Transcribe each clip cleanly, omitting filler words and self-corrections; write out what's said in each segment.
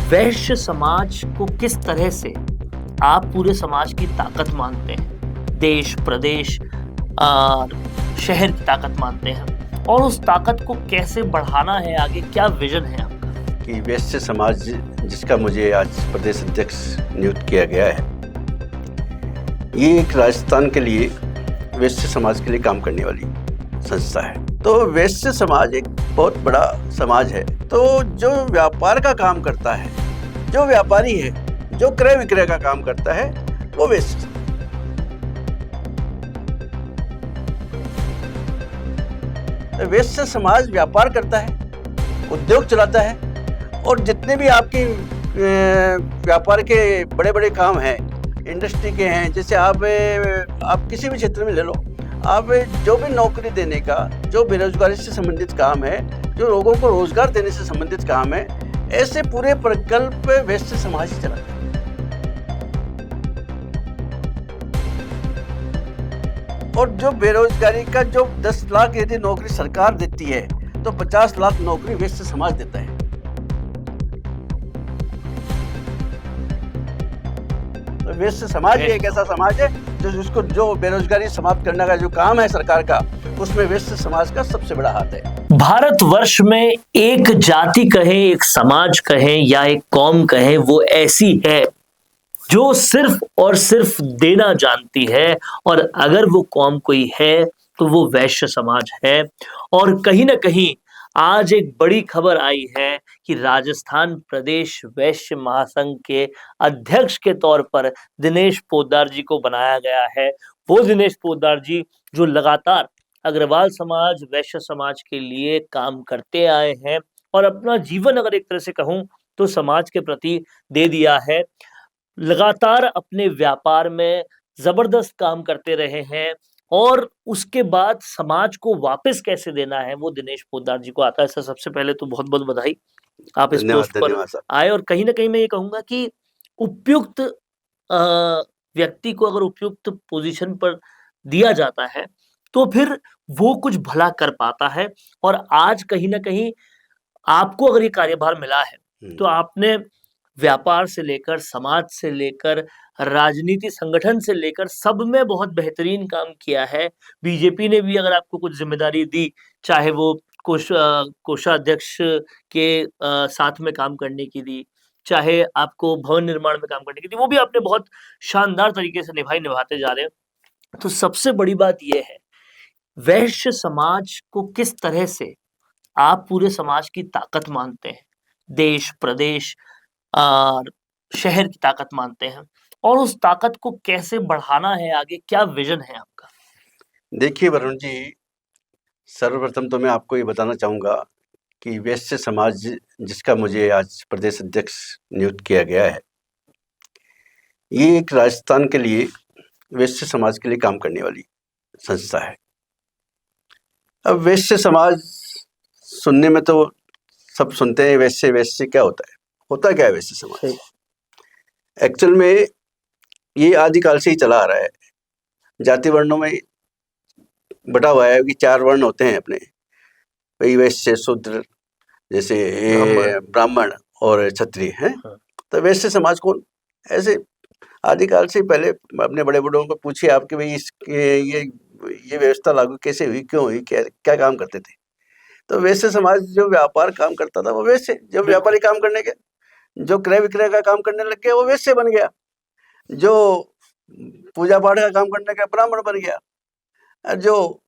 वैश्य समाज को किस तरह से आप पूरे समाज की ताकत मानते हैं? देश, प्रदेश और शहर की ताकत मानते हैं और उस ताकत को कैसे बढ़ाना है आगे, क्या विज़न है आपका? कि वैश्य समाज जिसका मुझे आज प्रदेश अध्यक्ष नियुक्त किया गया है, ये एक राजस्थान के लिए वैश्य समाज के लिए काम करने वाली संस्था है। तो वैश्य समाज एक बहुत बड़ा समाज है। तो जो व्यापार का काम करता है, जो व्यापारी है, जो क्रय विक्रय का काम करता है, वो वैश्य समाज। तो वैश्य समाज व्यापार करता है, उद्योग चलाता है और जितने भी आपके व्यापार के बड़े बड़े काम हैं, इंडस्ट्री के हैं, जैसे आप किसी भी क्षेत्र में ले लो, आप जो भी नौकरी देने का, जो बेरोजगारी से संबंधित काम है, जो लोगों को रोजगार देने से संबंधित काम है, ऐसे पूरे प्रकल्प वैश्य समाज ही चलाता है। और जो बेरोजगारी का जो 10 लाख यदि नौकरी सरकार देती है, तो 50 लाख नौकरी वैश्य समाज देता है। तो वैश्य समाज भी एक ऐसा समाज है जो बेरोजगारी समाप्त करने का जो काम है सरकार का, उसमें वैश्य समाज का सबसे बड़ा हाथ है। भारतवर्ष में एक जाति कहें, एक समाज कहें या एक कौम कहें, वो ऐसी है जो सिर्फ और सिर्फ देना जानती है, और अगर वो कौम कोई है तो वो वैश्य समाज है। और कहीं ना कहीं आज एक बड़ी खबर आई है कि राजस्थान प्रदेश वैश्य महासंघ के अध्यक्ष के तौर पर दिनेश पोद्दार जी को बनाया गया है। वो दिनेश पोद्दार जी जो लगातार अग्रवाल समाज, वैश्य समाज के लिए काम करते आए हैं और अपना जीवन अगर एक तरह से कहूं तो समाज के प्रति दे दिया है। लगातार अपने व्यापार में जबरदस्त काम करते रहे हैं और उसके बाद समाज को वापस कैसे देना है वो दिनेश पोद्दार जी को आता है। सर, सबसे पहले तो बहुत बहुत बधाई, आप इस पोस्ट पर धन्यवाद सर। आए। और कहीं ना कहीं मैं ये कहूंगा कि उपयुक्त व्यक्ति को अगर उपयुक्त पोजीशन पर दिया जाता है तो फिर वो कुछ भला कर पाता है। और आज कहीं ना कहीं आपको अगर ये कार्यभार मिला है तो आपने व्यापार से लेकर, समाज से लेकर, राजनीति संगठन से लेकर सब में बहुत बेहतरीन काम किया है। बीजेपी ने भी अगर आपको कुछ जिम्मेदारी दी, चाहे वो कोषाध्यक्ष के साथ में काम करने की दी, चाहे आपको भवन निर्माण में काम करने की दी, वो भी आपने बहुत शानदार तरीके से निभाते जा रहे हैं। तो सबसे बड़ी बात यह है, वैश्य समाज को किस तरह से आप पूरे समाज की ताकत मानते हैं? देश, प्रदेश और शहर की ताकत मानते हैं और उस ताकत को कैसे बढ़ाना है आगे, क्या विजन है आपका? देखिए वरुण जी, सर्वप्रथम तो मैं आपको ये बताना चाहूँगा कि वैश्य समाज जिसका मुझे आज प्रदेश अध्यक्ष नियुक्त किया गया है, ये एक राजस्थान के लिए वैश्य समाज के लिए काम करने वाली संस्था है। अब वैश्य समाज सुनने में तो सब सुनते हैं, वैश्य वैश्य क्या होता क्या है वैश्य समाज? एक्चुअल में ये आदिकाल से ही चला आ रहा है। जाति वर्णों में बटा हुआ है कि 4 वर्ण होते हैं अपने, वही वैश्य, शूद्र, जैसे ब्राह्मण और क्षत्रिय हैं। तो वैश्य समाज कौन? ऐसे आदिकाल से पहले अपने बड़े बूढ़ों को पूछिए आपके भाई ये व्यवस्था लागू कैसे हुई, क्यों हुई, क्या काम करते थे? तो वैश्य समाज जो व्यापार काम करता था वो वैश्य, जो व्यापारी काम करने के, जो क्रय विक्रय का काम करने लग गया वो वैश्य बन गया, जो पूजा पाठ का काम करने का ब्राह्मण बन गया, जो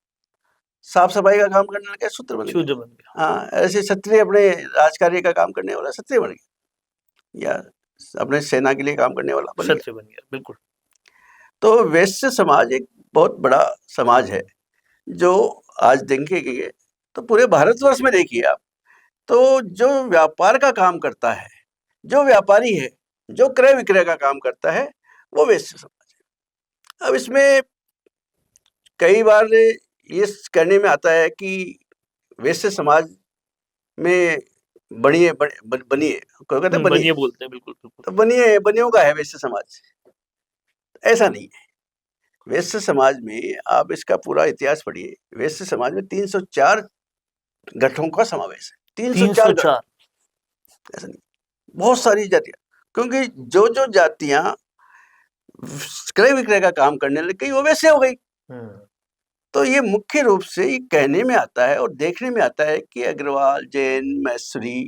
साफ सफाई का काम करने लगा शूद्र बन गया। हाँ, ऐसे क्षत्रिय अपने राजकार्य का काम करने वाला क्षत्रिय बन गया, या अपने सेना के लिए काम करने वाला क्षत्रिय बन गया। बिल्कुल। तो वैश्य समाज एक बहुत बड़ा समाज है जो आज देखेंगे तो पूरे भारतवर्ष में देखिए आप, तो जो व्यापार का काम करता है, जो व्यापारी है, जो क्रय विक्रय का काम करता है, वो वैश्य समाज है। अब इसमें कई बार ये कहने में आता है कि वैश्य समाज में बनिए, कहते बनिए बोलते हैं। बिल्कुल बिल्कुल। तो बनियों का है वैश्य समाज, ऐसा नहीं है। वैश्य समाज में आप इसका पूरा इतिहास पढ़िए। वैश्य समाज में 304 गठों का समावेश है। 304 गठ, ऐसा नहीं। बहुत सारी जातियां, क्योंकि जो जो जातियां क्रय विक्रय का काम करने लग गई वो वैसे हो गई। तो ये मुख्य रूप से ये कहने में आता है और देखने में आता है कि अग्रवाल, जैन, मैस्त्री,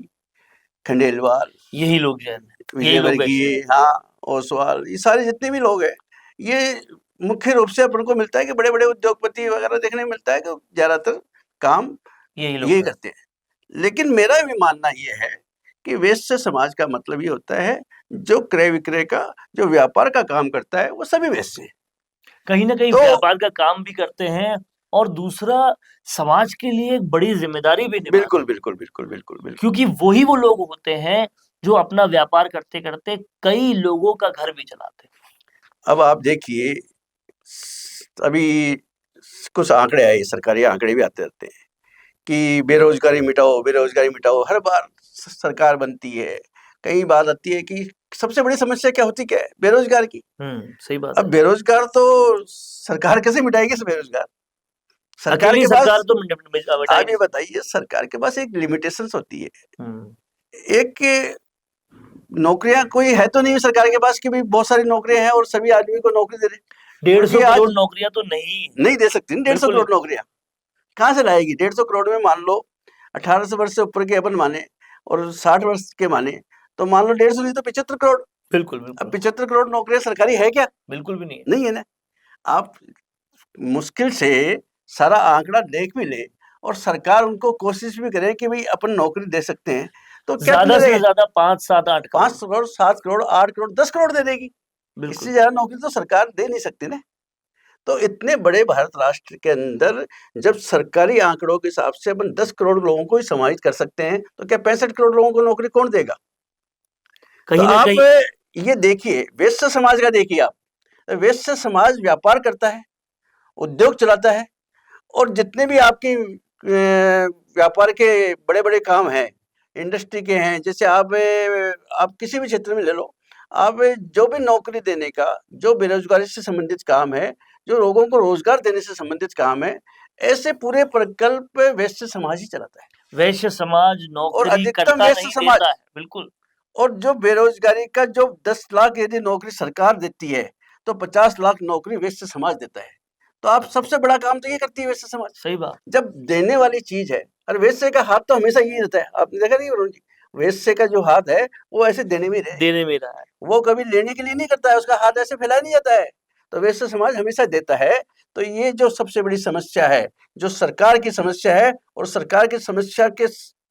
खंडेलवाल, यही लोग जो है, यही लोग वैसे विजयवर्गीय, हाँ, ओसवाल, ये सारे जितने भी लोग हैं, ये मुख्य रूप से अपन को मिलता है कि बड़े-बड़े उद्योगपति वगैरह देखने में मिलता है कि ज्यादातर काम यही लोग यही करते करते हैं। लेकिन मेरा भी मानना ये है कि वैश्य समाज का मतलब ये होता है, जो क्रय विक्रय का, जो व्यापार का काम करता है, वो सभी वैश्य हैं। कहीं न कहीं तो व्यापार का काम भी करते हैं और दूसरा समाज के लिए एक बड़ी ज़िम्मेदारी भी निभाते बिल्कुल, हैं। बिल्कुल, बिल्कुल, बिल्कुल, बिल्कुल। क्योंकि वही वो लोग होते हैं जो अपना व्यापार करते-करते कई लोगों का घर भी चलाते हैं। अब आप देखिए, अभी कुछ आंकड़े आए, सरकारी आंकड़े भी आते रहते हैं कि बेरोजगारी मिटाओ, हर बार सरकार बनती है, कई बार आती है कि सबसे बड़ी समस्या क्या होती क्या है? बेरोजगार की। सही बात अब है। बेरोजगार तो सरकार कैसे मिटाएगी इस बेरोजगार? सरकार अकेली के सरकार पास, तो मिटा ही आप नहीं ये सकती। बताइए, सरकार के पास एक लिमिटेशंस होती है। हुँ। एक नौकरियां कोई है तो नहीं सरकार के पास कि भाई बहुत सारी नौकरियां हैं और सभी आदमी को नौकरी दे रहे, 150 क्योंकि करोड़ आज नौकरियाँ तो नहीं है। नहीं दे सकती ना 150 बिल्कुल नहीं। करोड़ नौकरियां। कहाँ से लाएगी 150 करोड़ में? मान लो 18 वर्ष से ऊपर के अपन माने और 60 वर्ष के माने, तो मान लो 150 नहीं तो 75 करोड़। बिल्कुल, अब बिल्कुल। 75 करोड़ नौकरियां सरकारी है क्या? बिल्कुल भी नहीं है। नहीं है ना। आप मुश्किल से सारा आंकड़ा देख भी ले और सरकार उनको कोशिश भी करे कि भाई अपन नौकरी दे सकते हैं, तो क्या ज़्यादा से मिलेगा? ज़्यादा 5, 7, 8 करोड़। 5 करोड़, 7 करोड़, 8 करोड़, 10 करोड़ दे देगी। बिल्कुल। इससे ज्यादा नौकरी तो सरकार दे नहीं सकती ना। तो इतने बड़े भारत राष्ट्र के अंदर जब सरकारी आंकड़ों के हिसाब से अपन 10 करोड़ लोगों को ही समाहित कर सकते हैं, तो क्या 65 करोड़ लोगों को नौकरी कौन देगा? तो कहीं न आप कहीं ये देखिए, वैश्य समाज का देखिए आप, वैश्य समाज व्यापार करता है, उद्योग चलाता है और जितने भी आपके व्यापार के बड़े-बड़े काम हैं, इंडस्ट्री के हैं, जैसे आप किसी भी क्षेत्र में ले लो, आप जो भी नौकरी देने का, जो बेरोज़गारी से संबंधित काम है, जो लोगों को रोज़गार देने से संबंधित काम है, ऐसे पूरे प्रकल्प वैश्य समाज ही चलाता है। वैश्य समाज और नौकरी अधिकतम करता वैश्य नहीं, समाज, देता है। बिल्कुल। और जो बेरोज़गारी का जो 10 लाख यदि नौकरी सरकार देती है, तो 50 लाख नौकरी वैश्य समाज देता है। तो आप सबसे बड़ा काम तो ये करती है वैश्य समाज। सही बात। जब देने वाली चीज़ है, और वैश्य का हाथ तो हमेशा यही रहता है। आपने देखा नहीं वरुण जी? वैश्य का जो हाथ है, वो ऐसे देने में ही रहे। देने में रहा है। वो कभी लेने के लिए नहीं करता है, उसका हाथ ऐसे फैलाया नहीं जाता है। तो वैश्य समाज हमेशा देता है। तो ये जो सबसे बड़ी समस्या है, जो सरकार की समस्या है, और सरकार की समस्या के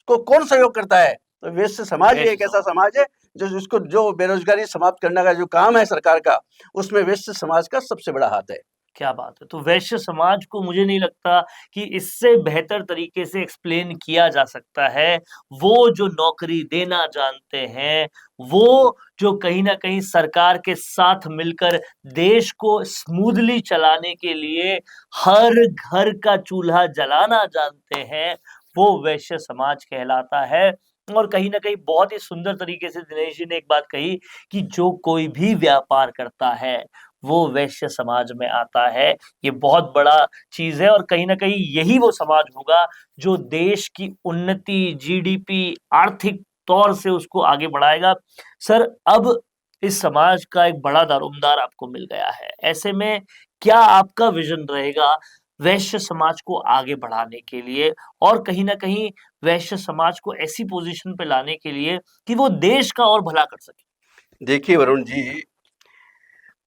को कौन सहयोग करता है? तो वैश्य समाज ही वैश्य एक ऐसा समाज। समाज है जो जिसको जो बेरोजगारी समाप्त करने का जो काम है सरकार का, उसमें वैश्य समाज का सबसे बड़ा हाथ है। क्या बात है! तो वैश्य समाज को मुझे नहीं लगता कि इससे बेहतर तरीके से एक्सप्लेन किया जा सकता है। वो जो नौकरी देना जानते हैं, वो जो कहीं न कहीं सरकार के साथ मिलकर देश को स्मूथली चलाने के लिए हर घर का चूल्हा जलाना जानते हैं, वो वैश्य समाज कहलाता है। और कहीं न कहीं बहुत ही सुंदर तरीके से दिनेश जी ने एक बात कही कि जो कोई भी व्यापार करता है, वो वैश्य समाज में आता है। ये बहुत बड़ा चीज़ है और कहीं न कहीं यही वो समाज होगा जो देश की उन्नति, जीडीपी, आर्थिक तौर से उसको आगे बढ़ाएगा। सर, अब इस समाज का एक बड़ा दारोमदार आपको मिल गया है। ऐसे में क्या आपका विज़न रहेगा वैश्य समाज को आगे बढ़ाने के लिए और कहीं न कहीं वैश्य समाज को ऐसी पोज़ीशन पे लाने के लिए कि वो देश का और भला कर सके? देखिए वरुण जी,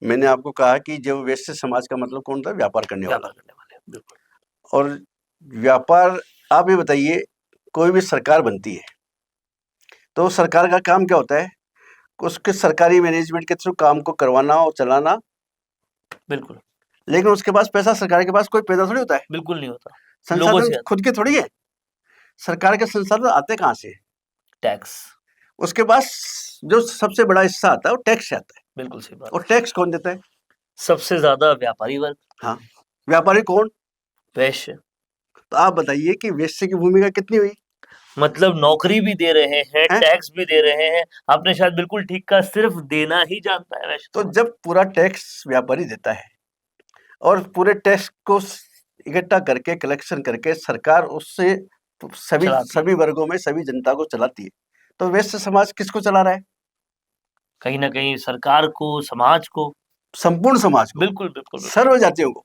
मैंने आपको कहा कि जो वैश्य समाज का मतलब कौन था? व्यापार करने वाला। व्यापार करने वाले, बिल्कुल। और व्यापार, आप ये बताइए, कोई भी सरकार बनती है, तो सरकार का काम क्या होता है? उसके सरकारी मैनेजमेंट के थ्रू काम को करवाना और चलाना। बिल्कुल, लेकिन उसके पास पैसा, सरकार के पास कोई पैसा थोड़ी होता है। बिल्कुल नहीं होता। लोगों संसाधन से आता खुद के थोड़ी है। सरकार के संसाधन आते कहाँ से? टैक्स, उसके पास जो सबसे बड़ा हिस्सा आता है वो टैक्स से आता है। बिल्कुल सही बात और है। टैक्स कौन देता है? सबसे ज़्यादा व्यापारी वर्ग, हाँ, व्यापारी कौन? वैश्य। तो आप बताइए कि वेश्या की भूमिका कितनी हुई? मतलब नौकरी भी दे रहे हैं, हैं? टैक्स भी दे रहे हैं। आपने शायद बिल्कुल ठीक कहा, सिर्फ़ देना ही जानता है वैश्य तो समाज। जब पूरा टैक्स व्यापारी देता है और पूरे टैक्स को इकट्ठा करके, कलेक्शन करके सरकार उससे सभी चलाती है। सभी वर्गों में सभी जनता को चलाती है, तो वैश्य समाज किसको चला रहा है? कहीं ना कहीं सरकार को, समाज को, संपूर्ण समाज को, बिल्कुल बिल्कुल बिल्कुल। सर्व जातियों को।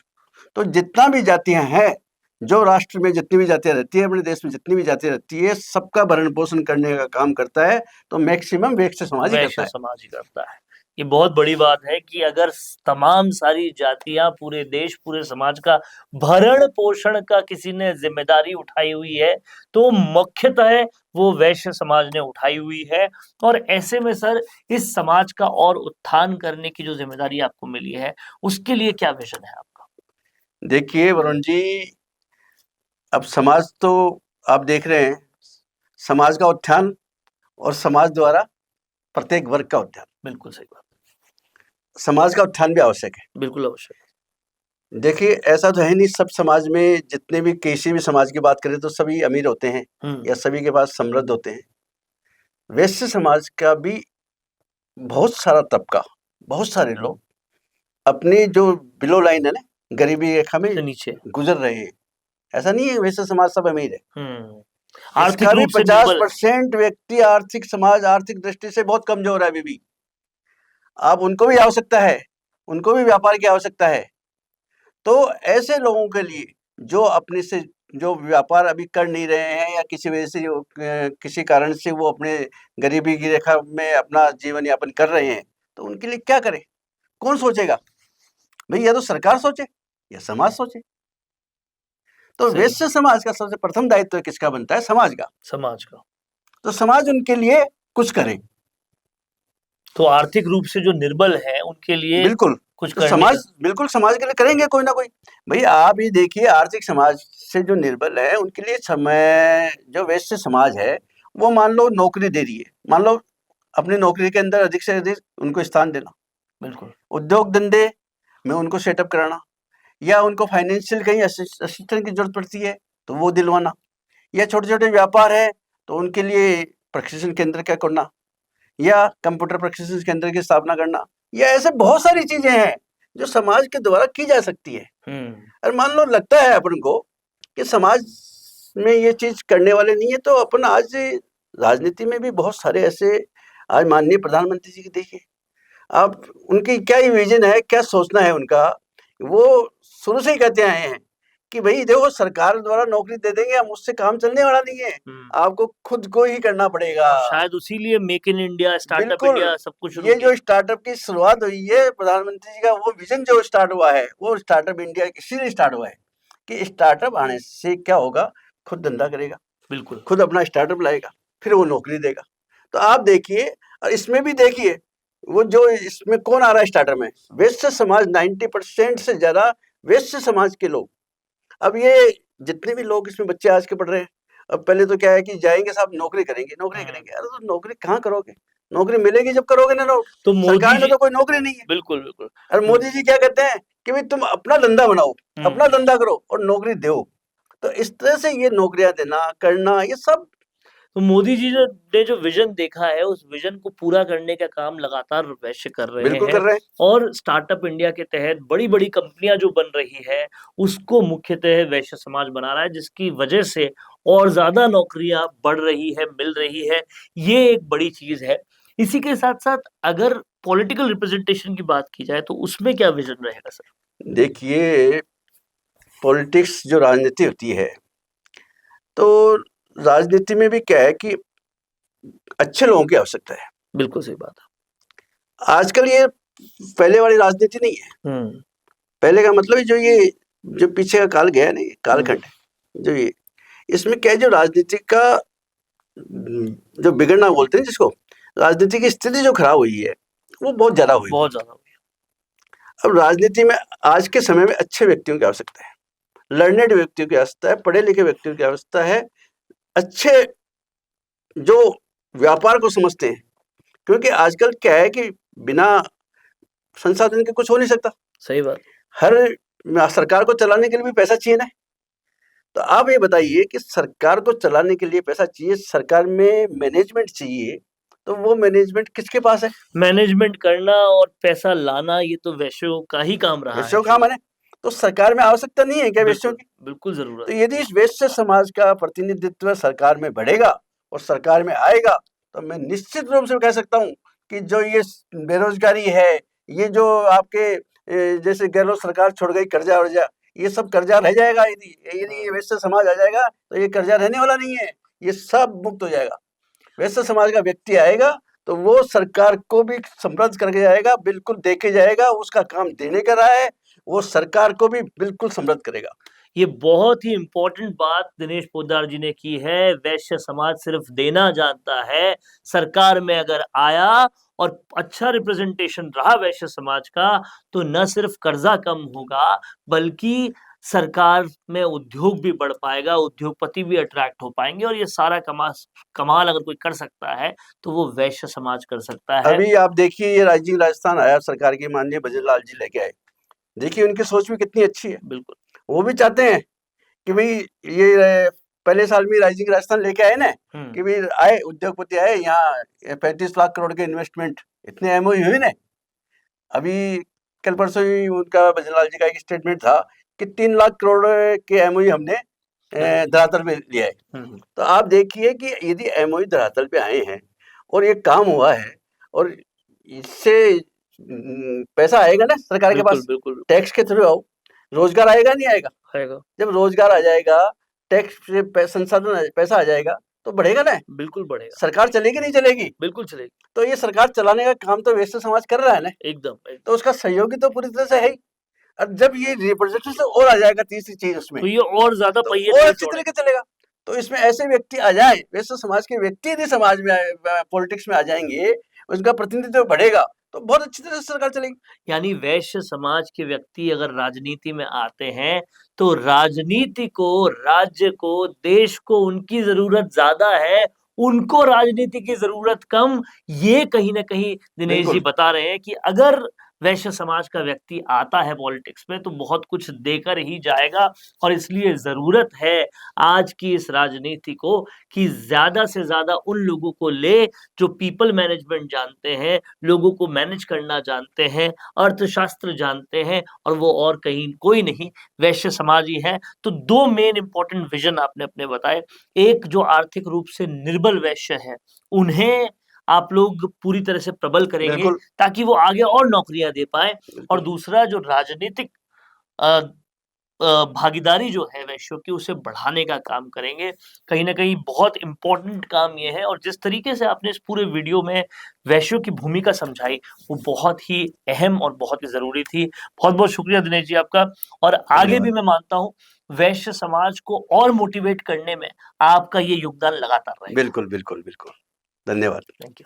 तो जितना भी जातियां हैं, जो राष्ट्र में जितनी भी जातियां रहती है, अपने देश में जितनी भी जातियां रहती है, सबका भरण पोषण करने का काम करता है तो मैक्सिमम वैश्य समाज ही करता वैश्य है। समाज ही करता है। ये बहुत बड़ी बात है कि अगर तमाम सारी जातियां, पूरे देश, पूरे समाज का भरण पोषण का किसी ने जिम्मेदारी उठाई हुई है तो मुख्यतः वो वैश्य समाज ने उठाई हुई है। और ऐसे में सर, इस समाज का और उत्थान करने की जो जिम्मेदारी आपको मिली है, उसके लिए क्या विजन है आपका? देखिए वरुण जी, अब समाज तो आप देख रहे हैं, समाज का उत्थान और समाज द्वारा प्रत्येक वर्ग का उत्थान। बिल्कुल सही बात, समाज का उत्थान भी आवश्यक है। बिल्कुल आवश्यक। देखिए ऐसा तो है नहीं सब समाज में, जितने भी किसी भी समाज की बात करें तो सभी अमीर होते हैं या सभी के पास समृद्ध होते हैं। वैश्य समाज का भी बहुत सारा तबका, बहुत सारे लोग अपनी जो बिलो लाइन है ना, गरीबी रेखा में से नीचे गुजर रहे हैं। ऐसा नहीं है वैश्य समाज सब अमीर है। आर्थिक इसका भी रूप से निर्बल है। 50% व्यक्ति आर्थिक समाज आर्थिक दृष्टि से बहुत कमजोर है अभी भी। आप उनको भी आवश्यकता है, उनको भी व्यापार की आवश्यकता है। तो ऐसे लोगों के लिए जो अपने से जो व्यापार अभी कर नहीं रहे हैं या किसी वजह से किसी कारण से वो अपने गरीबी की रेखा में अपना जीवन यापन कर रहे हैं, तो उनके लिए क्या करें? कौन सोचेगा भाई? या तो सरकार सोचे या समाज सोचे। तो सही। वैश्य समाज का सबसे प्रथम दायित्व किसका बनता है? समाज का। समाज का। तो समाज उनके लिए कुछ करे। तो आर्थिक रूप से जो निर्बल है उनके लिए बिल्कुल, कुछ तो करने समाज का। बिल्कुल समाज के लिए करेंगे कोई ना कोई। भाई आप ही देखिए, आर्थिक समाज से जो निर्बल है उनके लिए समय, जो वैश्य समाज है वो मान लो नौकरी दे रही है, मान लो अपनी नौकरी के अंदर अधिक से अधिक उनको स्थान देना, बिल्कुल। उद्योग धंधे में उनको सेटअप कराना, या उनको फाइनेंशियल कहीं असिस्टेंट की जरूरत पड़ती है तो वो दिलवाना, या छोटे छोटे व्यापार है तो उनके लिए प्रशिक्षण केंद्र क्या करना, या कंप्यूटर प्रशिक्षण केंद्र की स्थापना करना, या ऐसे बहुत सारी चीजें हैं जो समाज के द्वारा की जा सकती है। और मान लो लगता है अपन को कि समाज में ये चीज करने वाले नहीं है, तो अपन आज राजनीति में भी बहुत सारे ऐसे, आज माननीय प्रधानमंत्री जी की देखिए आप, उनकी क्या ही विजन है, क्या सोचना है उनका। वो शुरू से ही कहते आए हैं कि भाई देखो सरकार द्वारा नौकरी दे देंगे हम, उससे काम चलने वाला नहीं है, आपको खुद को ही करना पड़ेगा। शायद उसीलिए मेक इन इंडिया, स्टार्टअप बिल्कुल, इंडिया सब कुछ शुरू ये किया। जो स्टार्टअप की शुरुआत हुई है, प्रधानमंत्री जी का वो विजन जो स्टार्ट हुआ है, वो स्टार्टअप इंडिया इसीलिए स्टार्ट हुआ है कि स्टार्टअप आने से क्या होगा, खुद धंधा करेगा, बिल्कुल। खुद अपना स्टार्टअप लाएगा, फिर वो नौकरी देगा। तो आप देखिए, और इसमें भी देखिए वो जो इसमें कौन आ रहा है स्टार्टअप में, वैश्य समाज। 90% से ज्यादा वैश्य समाज के लोग। अब ये जितने भी लोग इसमें बच्चे आज के पढ़ रहे हैं, अब पहले तो क्या है कि जाएंगे साहब नौकरी करेंगे, नौकरी करेंगे। अरे तो नौकरी कहाँ करोगे? नौकरी मिलेगी जब करोगे ना। तो मोदी सरकार में जी, तो कोई नौकरी नहीं है। बिल्कुल बिल्कुल। और मोदी जी क्या कहते हैं कि भाई तुम अपना धंधा बनाओ, अपना धंधा करो और नौकरी दो। तो इस तरह से ये नौकरियां देना करना ये सब, तो मोदी जी ने जो विजन देखा है, उस विजन को पूरा करने का काम लगातार वैश्य कर रहे बिल्कुल हैं। कर रहे हैं। और स्टार्टअप इंडिया के तहत बड़ी बड़ी कंपनियां जो बन रही है, उसको मुख्यतः वैश्य समाज बना रहा है, जिसकी वजह से और ज्यादा नौकरियां बढ़ रही है, मिल रही है। ये एक बड़ी चीज है। इसी के साथ साथ अगर पॉलिटिकल रिप्रेजेंटेशन की बात की जाए तो उसमें क्या विजन रहेगा सर? देखिए पॉलिटिक्स जो राजनीति होती है, तो राजनीति में भी क्या है कि अच्छे लोगों की आवश्यकता है। बिल्कुल सही बात आजकल ये पहले वाली राजनीति नहीं है। है। पहले का मतलब जो ये जो पीछे का काल गया नहीं, कालखंड जो ये, इसमें क्या है, जो राजनीति का जो बिगड़ना बोलते हैं जिसको, राजनीति की स्थिति जो खराब हुई है वो बहुत ज्यादा हुई। बहुत ज्यादा। अब राजनीति में आज के समय में अच्छे व्यक्तियों की आवश्यकता है, लर्नेड व्यक्तियों की आवश्यकता है, पढ़े लिखे व्यक्तियों की आवश्यकता है, अच्छे जो व्यापार को समझते हैं। क्योंकि आजकल क्या है कि बिना संसाधन के कुछ हो नहीं सकता। सही बात। हर सरकार को चलाने के लिए भी पैसा चाहिए ना। तो आप ये बताइए कि सरकार को चलाने के लिए पैसा चाहिए, सरकार में मैनेजमेंट चाहिए, तो वो मैनेजमेंट किसके पास है? मैनेजमेंट करना और पैसा लाना, ये तो वैश्यों का ही काम रहा है। वैश्यों का काम है। तो सरकार में आवश्यकता नहीं है क्या वैश्यों की? बिल्कुल जरूरत तो है। यदि इस वैश्य समाज का प्रतिनिधित्व सरकार में बढ़ेगा और सरकार में आएगा, तो मैं निश्चित रूप से कह सकता हूँ कि जो ये बेरोजगारी है, ये जो आपके जैसे गहलोत सरकार छोड़ गई कर्जा-वर्जा, ये सब कर्जा रह जाएगा यदि ये वैश्य समाज आ जाएगा, तो ये कर्जा रहने वाला नहीं है, ये सब मुक्त हो जाएगा। वैश्य समाज का व्यक्ति आएगा, तो वो सरकार को भी समृद्ध करके जाएगा, बिल्कुल देके जाएगा, उसका काम देने का रहा है, वो सरकार को भी बिल्कुल समृद्ध करेगा। ये बहुत ही इम्पोर्टेंट बात दिनेश पोद्दार जी ने की है। वैश्य समाज सिर्फ देना जानता है। सरकार में अगर आया और अच्छा रिप्रेजेंटेशन रहा वैश्य समाज का, तो न सिर्फ कर्जा कम होगा, बल्कि सरकार में उद्योग भी बढ़ पाएगा, उद्योगपति भी अट्रैक्ट हो पाएंगे, और ये सारा कमाल अगर कोई कर सकता है तो वो वैश्य समाज कर सकता है। अभी आप देखिए, ये राइजिंग राजस्थान आया, सरकार के माननीय भजन लाल जी लेके आए। देखिए उनकी सोच भी कितनी अच्छी है। बिल्कुल, वो भी चाहते हैं कि भाई ये पहले साल में राइजिंग राजस्थान लेके आए ना, कि भाई आए उद्योगपति आए यहाँ, 35 लाख करोड़ के इन्वेस्टमेंट, इतने एमओयू हुए ना। अभी कल परसों ही उनका भजनलाल जी का एक स्टेटमेंट था कि 3 लाख करोड़ के एमओयू हमने धरातल पे लिया है। तो आप देखिए कि यदि एमओयू धरातल पे आए हैं और ये काम हुआ है, और इससे पैसा आएगा ना सरकार के पास, बिल्कुल टैक्स के थ्रू आओ, रोजगार आएगा नहीं आएगा? आएगा। जब रोजगार आ जाएगा, टैक्स से संसाधन पैसा आ जाएगा, तो बढ़ेगा ना, बिल्कुल बढ़ेगा। सरकार चलेगी नहीं चलेगी? बिल्कुल चलेगी। तो ये सरकार चलाने का काम तो वैश्य समाज कर रहा है ना, एकदम। तो उसका सहयोगी तो पूरी तरह से है ही। और जब ये रिप्रेजेंटेशन और आ जाएगा तीसरी चीज उसमें, तो ये और ज्यादा तो पहिए और अच्छी तरीके चलेगा। तो इसमें ऐसे व्यक्ति आ जाए, वैश्य समाज के व्यक्ति यदि समाज में पॉलिटिक्स में आ जाएंगे, उनका प्रतिनिधित्व बढ़ेगा, तो बहुत अच्छी तरह से सरकार चलेगी। यानी वैश्य समाज के व्यक्ति अगर राजनीति में आते हैं, तो राजनीति को, राज्य को, देश को उनकी जरूरत ज्यादा है, उनको राजनीति की जरूरत कम। ये कहीं ना कहीं दिनेश जी बता रहे हैं कि अगर वैश्य समाज का व्यक्ति आता है पॉलिटिक्स में, तो बहुत कुछ देकर ही जाएगा। और इसलिए जरूरत है आज की इस राजनीति को कि ज्यादा से ज्यादा उन लोगों को ले जो पीपल मैनेजमेंट जानते हैं, लोगों को मैनेज करना जानते हैं, अर्थशास्त्र जानते हैं, और वो और कहीं कोई नहीं, वैश्य समाज ही है। तो दो मेन इंपॉर्टेंट विजन आपने अपने बताए। एक जो आर्थिक रूप से निर्बल वैश्य है, उन्हें आप लोग पूरी तरह से प्रबल करेंगे ताकि वो आगे और नौकरियां दे पाए। और दूसरा जो राजनीतिक भागीदारी जो है वैश्यों की, उसे बढ़ाने का काम करेंगे। कहीं ना कहीं बहुत इंपॉर्टेंट काम ये है। और जिस तरीके से आपने इस पूरे वीडियो में वैश्यों की भूमिका समझाई, वो बहुत ही अहम और बहुत ही जरूरी थी। बहुत बहुत शुक्रिया दिनेश जी आपका। और आगे भी मैं मानता हूँ वैश्य समाज को और मोटिवेट करने में आपका ये योगदान लगातार रहेगा। बिल्कुल बिल्कुल बिल्कुल, धन्यवाद। Thank you.